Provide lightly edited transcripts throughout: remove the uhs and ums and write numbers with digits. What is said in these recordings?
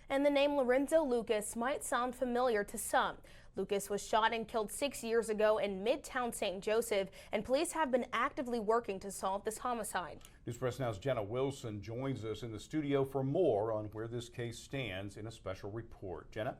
And the name Lorenzo Lucas might sound familiar to some. Lucas was shot and killed 6 years ago in Midtown St. Joseph, and police have been actively working to solve this homicide. News Press Now's Jenna Wilson joins us in the studio for more on where this case stands in a special report. Jenna?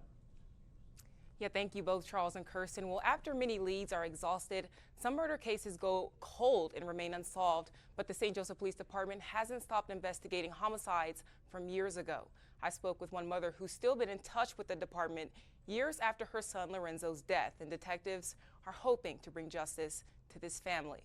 Yeah, thank you both, Charles and Kirsten. Well, after many leads are exhausted, some murder cases go cold and remain unsolved, but the St. Joseph Police Department hasn't stopped investigating homicides from years ago. I spoke with one mother who's still been in touch with the department years after her son Lorenzo's death, and detectives are hoping to bring justice to this family.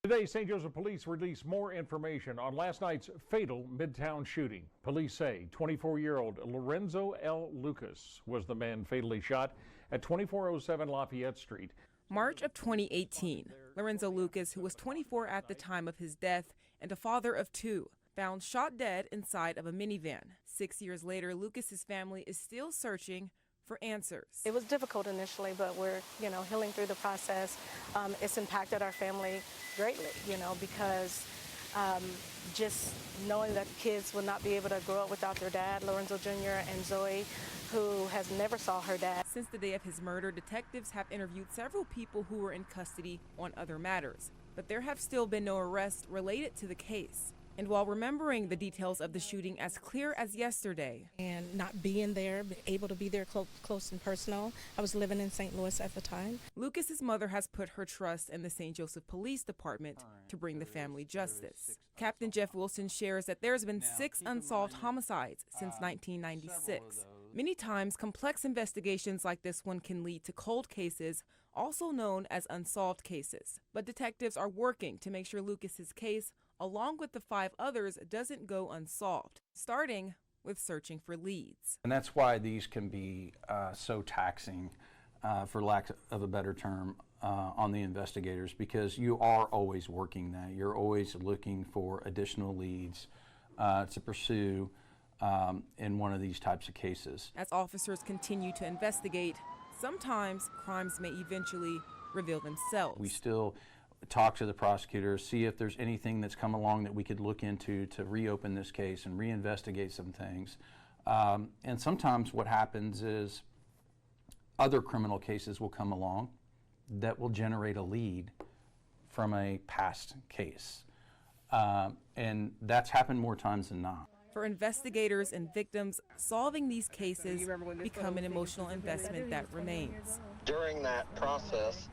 Today, St. Joseph Police released more information on last night's fatal Midtown shooting. Police say 24-year-old Lorenzo L. Lucas was the man fatally shot at 2407 Lafayette Street. March of 2018, Lorenzo Lucas, who was 24 at the time of his death and a father of two, found shot dead inside of a minivan. 6 years later, Lucas's family is still searching for answers. It was difficult initially, but we're, healing through the process. It's impacted our family greatly, because just knowing that kids will not be able to grow up without their dad, Lorenzo Jr. and Zoe, who has never saw her dad. Since the day of his murder, detectives have interviewed several people who were in custody on other matters, but there have still been no arrests related to the case. And while remembering the details of the shooting as clear as yesterday, And not being there, able to be there close and personal. I was living in St. Louis at the time. Lucas's mother has put her trust in the St. Joseph Police Department to bring the family justice. Captain Jeff Wilson shares that there's been 6 unsolved homicides since 1996. Many times, complex investigations like this one can lead to cold cases, also known as unsolved cases. But detectives are working to make sure Lucas's case, along with the 5 others, doesn't go unsolved, starting with searching for leads. And that's why these can be so taxing, for lack of a better term, on the investigators, because you are always working that. You're always looking for additional leads to pursue in one of these types of cases. As officers continue to investigate, sometimes crimes may eventually reveal themselves. We still talk to the prosecutors, see if there's anything that's come along that we could look into to reopen this case and reinvestigate some things. And sometimes what happens is other criminal cases will come along that will generate a lead from a past case. And that's happened more times than not. For investigators and victims, solving these cases become an emotional investment that remains. During that process,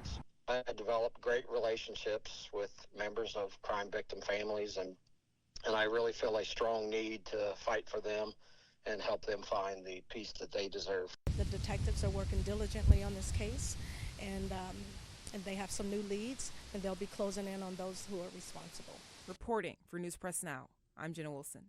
I had developed great relationships with members of crime victim families, and I really feel a strong need to fight for them and help them find the peace that they deserve. The detectives are working diligently on this case, and they have some new leads, and they'll be closing in on those who are responsible. Reporting for News Press Now, I'm Jenna Wilson.